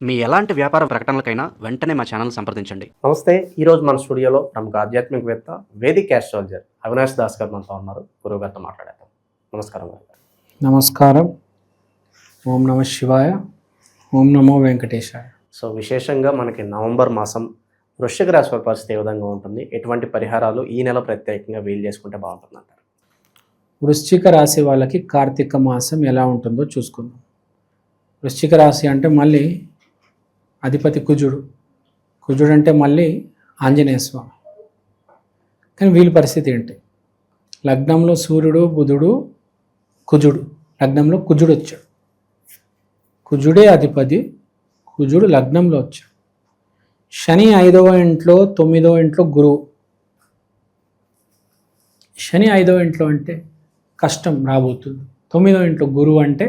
మీ ఎలాంటి వ్యాపార ప్రకటనలకైనా వెంటనే మా ఛానల్ సంప్రదించండి. నమస్తే. ఈరోజు మన స్టూడియోలో ప్రముఖ ఆధ్యాత్మికవేత్త వేదిక్ ఆస్ట్రాలజర్ అవినాష్ దాస్ గారు మనతో ఉన్నారు. గురువు గారితో మాట్లాడేద్దాం. నమస్కారం గారు. నమస్కారం. ఓం నమ శివాయ. ఓం నమో వెంకటేశాయ. సో విశేషంగా మనకి నవంబర్ మాసం వృశ్చిక రాశి వారి పరిస్థితి ఏ విధంగా ఉంటుంది, ఎటువంటి పరిహారాలు ఈ నెల ప్రత్యేకంగా వీలు చేసుకుంటే బాగుంటుంది అంటారు? వృశ్చిక రాశి వాళ్ళకి కార్తీక మాసం ఎలా ఉంటుందో చూసుకుందాం. వృశ్చిక రాశి అంటే మళ్ళీ అధిపతి కుజుడు. కుజుడు అంటే మళ్ళీ ఆంజనేయ స్వామి. కానీ వీళ్ళ పరిస్థితి ఏంటి? లగ్నంలో సూర్యుడు, బుధుడు, కుజుడు. లగ్నంలో కుజుడు వచ్చాడు. కుజుడే అధిపతి. కుజుడు లగ్నంలో వచ్చాడు. శని 5వ ఇంట్లో, 9వ ఇంట్లో గురువు. శని 5వ ఇంట్లో అంటే కష్టం రాబోతుంది. 9వ ఇంట్లో గురువు అంటే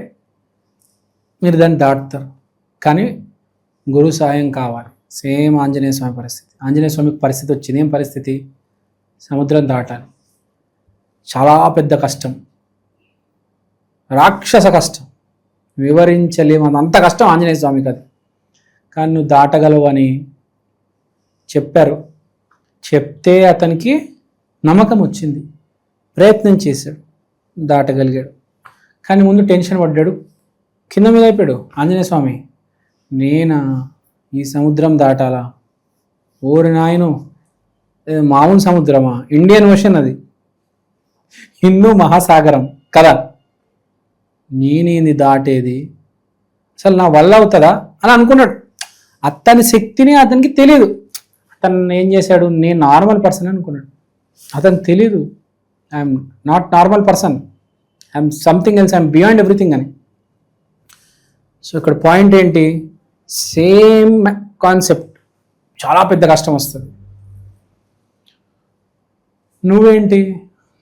మీరు దాన్ని దాటుతారు. కానీ గురువు సాయం కావాలి. సేమ్ ఆంజనేయ స్వామి పరిస్థితి. ఆంజనేయ స్వామికి పరిస్థితి వచ్చింది. ఏం పరిస్థితి? సముద్రం దాటాలి. చాలా పెద్ద కష్టం, రాక్షస కష్టం, వివరించలేము. అంత కష్టం ఆంజనేయ స్వామికి అది. కానీ నువ్వు దాటగలవు అని చెప్పారు. చెప్తే అతనికి నమ్మకం వచ్చింది, ప్రయత్నం చేశాడు, దాటగలిగాడు. కానీ ముందు టెన్షన్ పడ్డాడు, కింద మీద అయిపోయాడు. ఆంజనేయ స్వామి, నేనా ఈ సముద్రం దాటాలా? ఓరి నాయను, మామూలు సముద్రమా? ఇండియన్ ఓషన్ అది, హిందూ మహాసాగరం కదా. నేనేంది దాటేది? అసలు నా వల్ల అవుతుందా అని అనుకున్నాడు. అతని శక్తిని అతనికి తెలియదు. అతను ఏం చేశాడు? నేను నార్మల్ పర్సన్ అనుకున్నాడు. అతనికి తెలీదు, I'm not normal person, I'm something else, I'm beyond everything అని. సో ఇక్కడ పాయింట్ ఏంటి? సేమ్ కాన్సెప్ట్, చాలా పెద్ద కష్టం వస్తుంది. నువ్వేంటి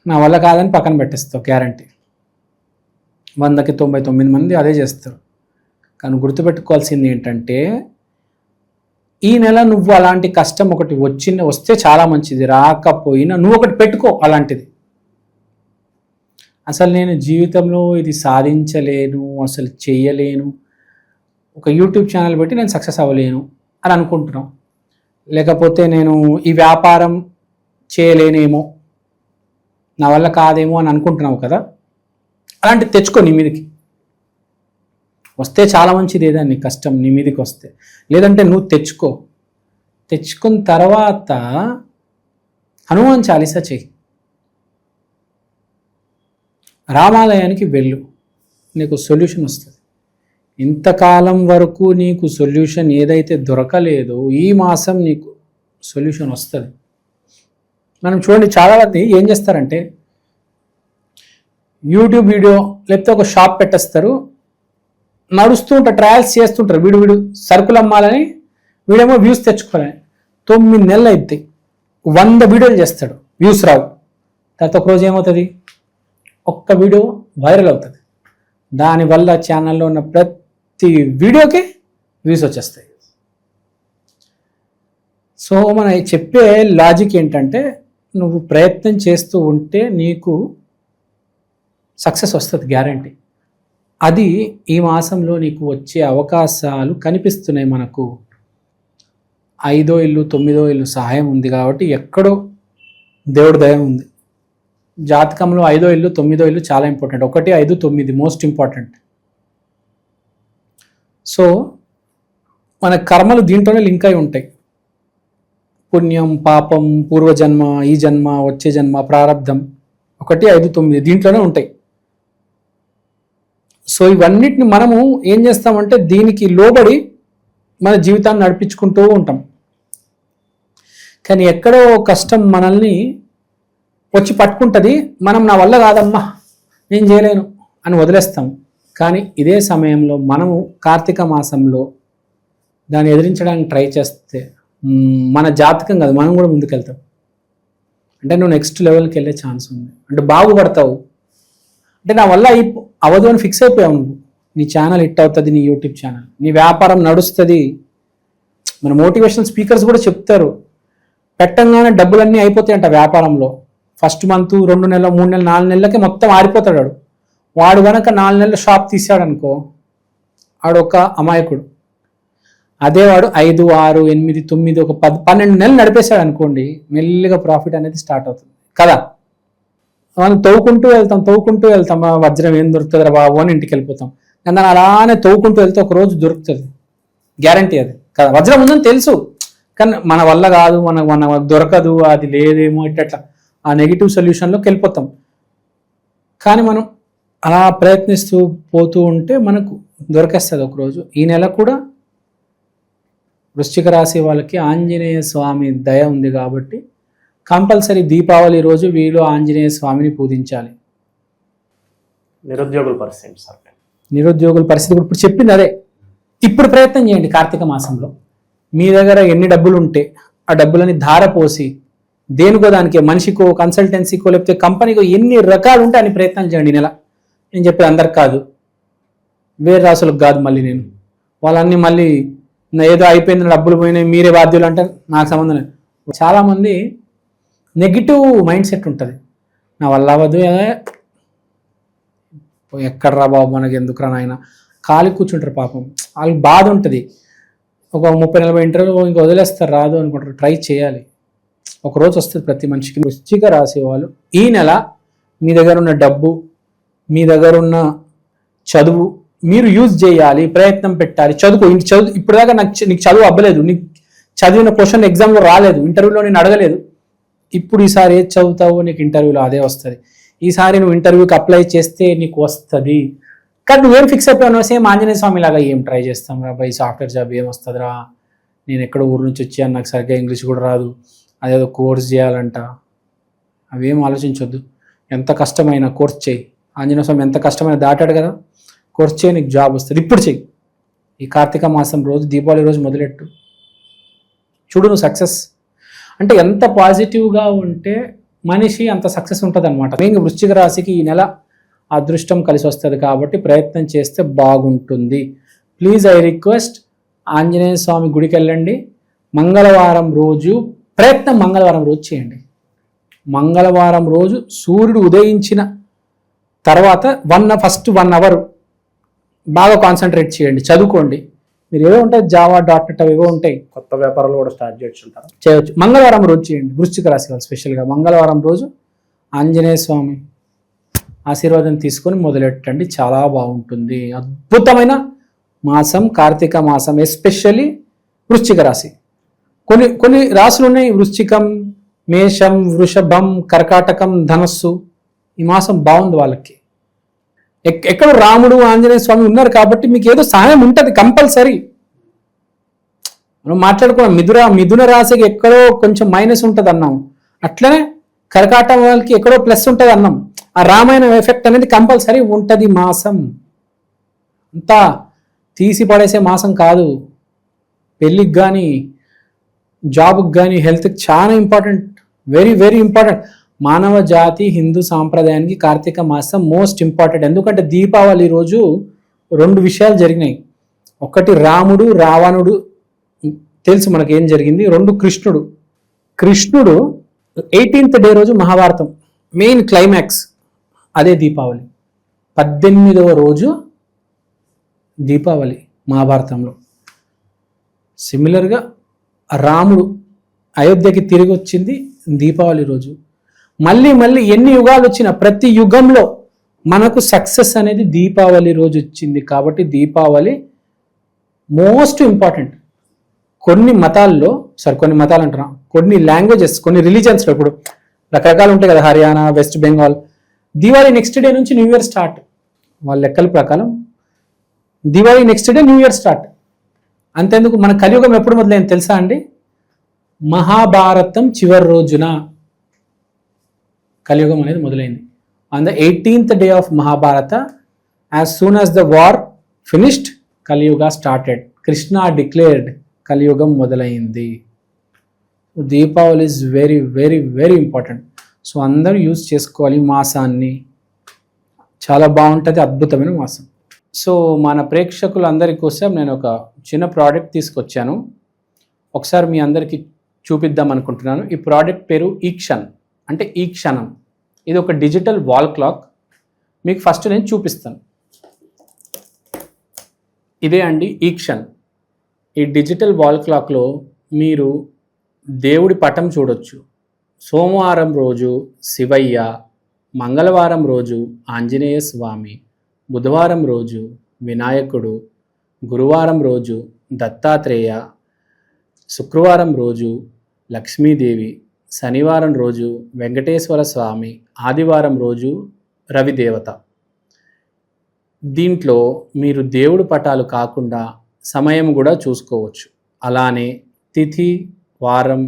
నా వల్ల కాదని పక్కన పెట్టేస్తావు. గ్యారంటీ 100కి 99 మంది అదే చేస్తారు. కానీ గుర్తుపెట్టుకోవాల్సింది ఏంటంటే, ఈ నెల నువ్వు అలాంటి కష్టం ఒకటి వస్తే చాలా మంచిది, రాకపోయినా నువ్వు ఒకటి పెట్టుకో అలాంటిది. అసలు నేను జీవితంలో ఇది సాధించలేను, అసలు చెయ్యలేను, ఒక యూట్యూబ్ ఛానల్ పెట్టి నేను సక్సెస్ అవ్వలేను అని అనుకుంటున్నావు. లేకపోతే నేను ఈ వ్యాపారం చేయలేనేమో, నా వల్ల కాదేమో అని అనుకుంటున్నావు కదా. అలాంటివి తెచ్చుకో నీ మీదకి. వస్తే చాలా మంచిది ఏదన్నా కష్టం నీ మీదకి వస్తే. లేదంటే నువ్వు తెచ్చుకున్న తర్వాత హనుమాన్ చాలీసా చెయ్యి, రామాలయానికి వెళ్ళు, నీకు సొల్యూషన్ వస్తుంది. ఇంతకాలం వరకు నీకు సొల్యూషన్ ఏదైతే దొరకలేదో ఈ మాసం నీకు సొల్యూషన్ వస్తుంది. మనం చూడండి, చాలామంది ఏం చేస్తారంటే యూట్యూబ్ వీడియో లేకపోతే ఒక షాప్ పెట్టేస్తారు, నడుస్తూ ఉంటారు, ట్రయల్స్ చేస్తుంటారు. వీడు సరుకులు అమ్మాలని, వీడేమో వ్యూస్ తెచ్చుకోవాలని. 9 నెలలు అవుతాయి, 100 వీడియోలు చేస్తాడు, వ్యూస్ రావు. తర్వాత ఒకరోజు ఏమవుతుంది? ఒక్క వీడియో వైరల్ అవుతుంది. దానివల్ల ఛానల్లో ఉన్న ప్రతి వీడియోకి వ్యూస్ వచ్చేస్తాయి. సో మన చెప్పే లాజిక్ ఏంటంటే, నువ్వు ప్రయత్నం చేస్తూ ఉంటే నీకు సక్సెస్ వస్తుంది గ్యారంటీ. అది ఈ మాసంలో నీకు వచ్చే అవకాశాలు కనిపిస్తున్నాయి. మనకు 5వ ఇల్లు 9వ ఇల్లు సహాయం ఉంది కాబట్టి ఎక్కడో దేవుడి దయ ఉంది. జాతకంలో 5వ ఇల్లు 9వ ఇల్లు చాలా ఇంపార్టెంట్. 1, 5, 9 most important. సో మన కర్మలు దీంట్లోనే లింక్ అయి ఉంటాయి. పుణ్యం, పాపం, పూర్వజన్మ, ఈ జన్మ, వచ్చే జన్మ, ప్రారంధం 1, 5, 9 దీంట్లోనే ఉంటాయి. సో ఇవన్నిటిని మనము ఏం చేస్తామంటే దీనికి లోబడి మన జీవితాన్ని నడిపించుకుంటూ ఉంటాం. కానీ ఎక్కడో కష్టం మనల్ని వచ్చి పట్టుకుంటుంది. మనం నా వల్ల కాదమ్మా, నేను చేయలేను అని వదిలేస్తాం. కానీ ఇదే సమయంలో మనము కార్తీక మాసంలో దాన్ని ఎదిరించడానికి ట్రై చేస్తే మన జాతకం కాదు, మనం కూడా ముందుకెళ్తాం. అంటే నువ్వు నెక్స్ట్ లెవెల్కి వెళ్ళే ఛాన్స్ ఉంది. అంటే బాగుపడతావు. అంటే నా వల్ల అవ్వదు అని ఫిక్స్ అయిపోయావు నువ్వు. నీ ఛానల్ హిట్ అవుతుంది, నీ యూట్యూబ్ ఛానల్, నీ వ్యాపారం నడుస్తుంది. మన మోటివేషనల్ స్పీకర్స్ కూడా చెప్తారు, పెట్టంగానే డబ్బులన్నీ అయిపోతాయంట వ్యాపారంలో. ఫస్ట్ మంత్, 2 నెలలు, 3 నెలలు, 4 నెలలకి మొత్తం ఆరిపోతాడు వాడు. కనుక 4 నెలలు షాప్ తీసాడు అనుకో, ఆడొక అమాయకుడు. అదే వాడు 5, 6, 8, 9 ఒక 10, 12 నెలలు నడిపేశాడు అనుకోండి, మెల్లిగా ప్రాఫిట్ అనేది స్టార్ట్ అవుతుంది కదా. మనం తవ్వుకుంటూ వెళ్తాం వజ్రం ఏం దొరుకుతుందిరా బాబు అని ఇంటికి వెళ్ళిపోతాం. కానీ దాన్ని అలానే తవ్వుకుంటూ వెళ్తే ఒక రోజు దొరుకుతుంది, గ్యారంటీ అది కదా. వజ్రం ఉందని తెలుసు కానీ మన వల్ల కాదు, మన దొరకదు, అది లేదేమో ఇట్లా ఆ నెగిటివ్ సొల్యూషన్లోకి వెళ్ళిపోతాం. కానీ మనం అలా ప్రయత్నిస్తూ పోతూ ఉంటే మనకు దొరికేస్తుంది ఒకరోజు. ఈ నెల కూడా వృశ్చిక రాశి వాళ్ళకి ఆంజనేయ స్వామి దయ ఉంది కాబట్టి కంపల్సరీ దీపావళి రోజు వీళ్ళు ఆంజనేయ స్వామిని పూజించాలి. నిరుద్యోగుల పరిస్థితి సార్. నిరుద్యోగుల పరిస్థితి ఇప్పుడు చెప్పింది అదే. ఇప్పుడు ప్రయత్నం చేయండి కార్తీక మాసంలో. మీ దగ్గర ఎన్ని డబ్బులు ఉంటే ఆ డబ్బులని ధారపోసి దేనికో దానికి, మనిషికో, కన్సల్టెన్సీకో, లేకపోతే కంపెనీకో ఎన్ని రకాలు ఉంటే అన్ని ప్రయత్నాలు చేయండి నెల. నేను చెప్పేది అందరికి కాదు, వేరే రాసులకు కాదు. మళ్ళీ నేను వాళ్ళన్నీ మళ్ళీ ఏదో అయిపోయింది, డబ్బులు పోయినాయి, మీరే బాధ్యులు అంటే నాకు సంబంధం లేదు. చాలామంది నెగిటివ్ మైండ్ సెట్ ఉంటుంది. నా వల్ల అవ్వదు, ఎక్కడరా బాబు మనకి ఎందుకురా నాయన, ఖాళీ కూర్చుంటారు పాపం. వాళ్ళకి బాధ ఉంటుంది. ఒక 30-40 ఇంటర్వ్యూ ఇంకా వదిలేస్తారు, రాదు అనుకుంటారు. ట్రై చేయాలి, ఒకరోజు వస్తుంది ప్రతి మనిషికి. వృశ్చిక రాశి వాళ్ళు ఈ నెల మీ దగ్గర ఉన్న డబ్బు, మీ దగ్గర ఉన్న చదువు మీరు యూజ్ చేయాలి, ప్రయత్నం పెట్టాలి. చదువు ఇప్పుడు దాకా నీకు చదువు అవ్వలేదు, నీకు చదివిన క్వశ్చన్ ఎగ్జామ్లో రాలేదు, ఇంటర్వ్యూలో నేను అడగలేదు. ఇప్పుడు ఈసారి ఏది చదువుతావో నీకు ఇంటర్వ్యూలో అదే వస్తుంది. ఈసారి నువ్వు ఇంటర్వ్యూకి అప్లై చేస్తే నీకు వస్తుంది. కానీ నువ్వేం ఫిక్స్ అయిపోయావు, సేమ్ ఆంజనేయ స్వామి లాగా ఏం ట్రై చేస్తాం రా బై, సాఫ్ట్వేర్ జాబ్ ఏం వస్తుందిరా, నేను ఎక్కడో ఊరు నుంచి వచ్చాను, నాకు సరిగ్గా ఇంగ్లీష్ కూడా రాదు, అదేదో కోర్స్ చేయాలంట. అవేం ఆలోచించొద్దు. ఎంత కష్టమైన కోర్స్ చేయి. ఆంజనేయ స్వామి ఎంత కష్టమైన దాటాడు కదా, కోర్స్ చేయి, నీకు జాబ్ వస్తుంది. ఇప్పుడు చెయ్యి. ఈ కార్తీక మాసం రోజు, దీపావళి రోజు మొదలెట్టు, చూడు నువ్వు సక్సెస్. అంటే ఎంత పాజిటివ్గా ఉంటే మనిషి అంత సక్సెస్ ఉంటుంది అనమాట. మెయిన్గా వృశ్చిక రాశికి ఈ నెల అదృష్టం కలిసి వస్తుంది కాబట్టి ప్రయత్నం చేస్తే బాగుంటుంది. ప్లీజ్ ఐ రిక్వెస్ట్, ఆంజనేయ స్వామి గుడికి వెళ్ళండి. మంగళవారం రోజు ప్రయత్నం మంగళవారం రోజు చేయండి. మంగళవారం రోజు సూర్యుడు ఉదయించిన తర్వాత ఫస్ట్ 1 అవర్ బాగా కాన్సన్ట్రేట్ చేయండి, చదువుకోండి. మీరు ఏవో ఉంటాయి, జావా, .NET అవి ఏవో ఉంటాయి, కొత్త వ్యాపారాలు కూడా స్టార్ట్ చేయొచ్చు. మంగళవారం రోజు చేయండి. వృశ్చిక రాశి వాళ్ళు స్పెషల్గా మంగళవారం రోజు ఆంజనేయ స్వామి ఆశీర్వాదం తీసుకొని మొదలెట్టండి, చాలా బాగుంటుంది. అద్భుతమైన మాసం కార్తీక మాసం, ఎస్పెషల్లీ వృశ్చిక రాశి. కొన్ని రాశులు ఉన్నాయి, వృశ్చికం, మేషం, వృషభం, కర్కాటకం, ధనస్సు. ఈ మాసం బాగుంది వాళ్ళకి. ఎక్కడ రాముడు, ఆంజనేయ స్వామి ఉన్నారు కాబట్టి మీకు ఏదో సహాయం ఉంటుంది కంపల్సరీ. మనం మాట్లాడుకున్నాం, మిథున రాశికి ఎక్కడో కొంచెం మైనస్ ఉంటుంది అన్నాం, అట్లనే కర్కాటక వాళ్ళకి ఎక్కడో ప్లస్ ఉంటుంది అన్నాం. ఆ రామాయణ ఎఫెక్ట్ అనేది కంపల్సరీ ఉంటుంది. మాసం అంతా తీసి పడేసే మాసం కాదు. పెళ్ళికి కానీ, జాబ్కి కానీ, హెల్త్కి చాలా ఇంపార్టెంట్, వెరీ వెరీ ఇంపార్టెంట్. మానవ జాతి హిందూ సాంప్రదాయానికి కార్తీక మాసం మోస్ట్ ఇంపార్టెంట్. ఎందుకంటే దీపావళి రోజు 2 విషయాలు జరిగినాయి. ఒకటి రాముడు, రావణుడు, తెలుసు మనకి ఏం జరిగింది. 2 కృష్ణుడు 18th డే రోజు మహాభారతం మెయిన్ క్లైమాక్స్, అదే దీపావళి. 18వ రోజు దీపావళి మహాభారతంలో. సిమిలర్గా రాముడు అయోధ్యకి తిరిగి వచ్చింది దీపావళి రోజు. మళ్ళీ ఎన్ని యుగాలు వచ్చినా ప్రతి యుగంలో మనకు సక్సెస్ అనేది దీపావళి రోజు వచ్చింది. కాబట్టి దీపావళి మోస్ట్ ఇంపార్టెంట్. కొన్ని మతాలు అంటున్నా, కొన్ని లాంగ్వేజెస్, కొన్ని రిలీజన్స్లో ఇప్పుడు రకరకాలు ఉంటాయి కదా, హర్యానా, వెస్ట్ బెంగాల్, దీపావళి నెక్స్ట్ డే నుంచి న్యూ ఇయర్ స్టార్ట్. వాళ్ళ లెక్కల ప్రకారం Deepavali next day new year start. అంతేందుకు మన కలియుగం ఎప్పుడు మొదలైంది తెలుసా అండి? మహాభారతం చివరి రోజున కలియుగం అనేది మొదలైంది. On the 18th day of Mahabharata, as soon as the war finished, కలియుగ స్టార్టెడ్. కృష్ణ డిక్లేర్డ్, కలియుగం మొదలైంది. Deepavali is very very very important. So అందరూ యూజ్ చేసుకోవాలి మాసాన్ని, చాలా బాగుంటుంది, అద్భుతమైన మాసం. సో మన ప్రేక్షకులందరి కోసం నేను ఒక చిన్న ప్రోడక్ట్ తీసుకొచ్చాను, ఒకసారి మీ అందరికీ చూపిద్దాం అనుకుంటున్నాను. ఈ ప్రోడక్ట్ పేరు ఈక్షన్, అంటే ఈ క్షణం. ఇది ఒక డిజిటల్ వాల్ క్లాక్. మీకు ఫస్ట్ నేను చూపిస్తాను. ఇదే అండి ఈక్షన్. ఈ డిజిటల్ వాల్ క్లాక్లో మీరు దేవుడి పటం చూడొచ్చు. సోమవారం రోజు శివయ్య, మంగళవారం రోజు ఆంజనేయ స్వామి, బుధవారం రోజు వినాయకుడు, గురువారం రోజు దత్తాత్రేయ, శుక్రవారం రోజు లక్ష్మీదేవి, శనివారం రోజు వెంకటేశ్వర స్వామి, ఆదివారం రోజు రవిదేవత. దీంట్లో మీరు దేవుడి పటాలు కాకుండా సమయం కూడా చూసుకోవచ్చు. అలానే తిథి, వారం,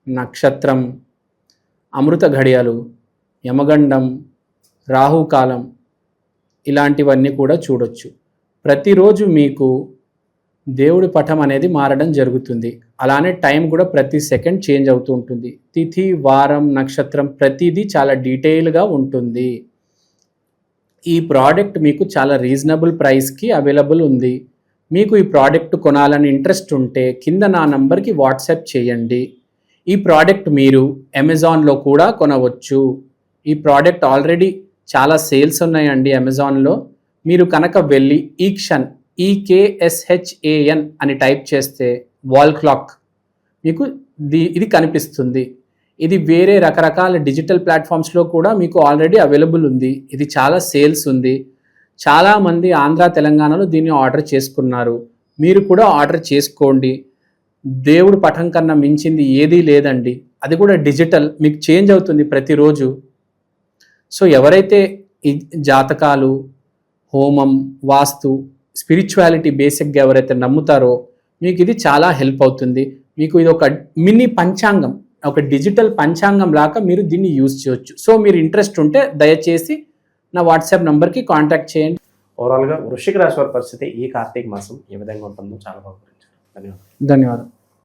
నక్షత్రం, అమృత ఘడియలు, యమగండం, రాహుకాలం ఇలాంటివన్నీ కూడా చూడొచ్చు. ప్రతిరోజు మీకు దేవుడి పటం అనేది మారడం జరుగుతుంది. అలానే టైం కూడా ప్రతి సెకండ్ చేంజ్ అవుతూ ఉంటుంది. తిథి, వారం, నక్షత్రం ప్రతిదీ చాలా డీటెయిల్గా ఉంటుంది. ఈ ప్రోడక్ట్ మీకు చాలా రీజనబుల్ ప్రైస్కి అవైలబుల్ ఉంది. మీకు ఈ ప్రోడక్ట్ కొనాలని ఇంట్రెస్ట్ ఉంటే కింద నా నంబర్కి వాట్సాప్ చేయండి. ఈ ప్రోడక్ట్ మీరు అమెజాన్లో కూడా కొనవచ్చు. ఈ ప్రోడక్ట్ ఆల్రెడీ చాలా సేల్స్ ఉన్నాయండి అమెజాన్లో. మీరు కనుక వెళ్ళి ఈక్షన్ EKSHAN అని టైప్ చేస్తే వాల్ క్లాక్ మీకు ఇది కనిపిస్తుంది. ఇది వేరే రకరకాల డిజిటల్ ప్లాట్ఫామ్స్లో కూడా మీకు ఆల్రెడీ అవైలబుల్ ఉంది. ఇది చాలా సేల్స్ ఉంది. చాలామంది ఆంధ్ర, తెలంగాణలో దీన్ని ఆర్డర్ చేసుకున్నారు. మీరు కూడా ఆర్డర్ చేసుకోండి. దేవుడు పటం కన్నా మించింది ఏదీ లేదండి. అది కూడా డిజిటల్, మీకు చేంజ్ అవుతుంది ప్రతిరోజు. సో ఎవరైతే ఈ జాతకాలు, హోమం, వాస్తు, స్పిరిచువాలిటీ బేసిక్గా ఎవరైతే నమ్ముతారో మీకు ఇది చాలా హెల్ప్ అవుతుంది. మీకు ఇది ఒక మినీ పంచాంగం, ఒక డిజిటల్ పంచాంగం లాగా మీరు దీన్ని యూజ్ చేయొచ్చు. సో మీరు ఇంట్రెస్ట్ ఉంటే దయచేసి నా వాట్సాప్ నంబర్కి కాంటాక్ట్ చేయండి. ఓవరాల్గా వృశ్చిక రాశి వారి పరిస్థితి ఈ కార్తీక మాసం ఏ విధంగా ఉంటుందో చాలా బాగా వివరించారు. ధన్యవాదాలు. ధన్యవాదాలు.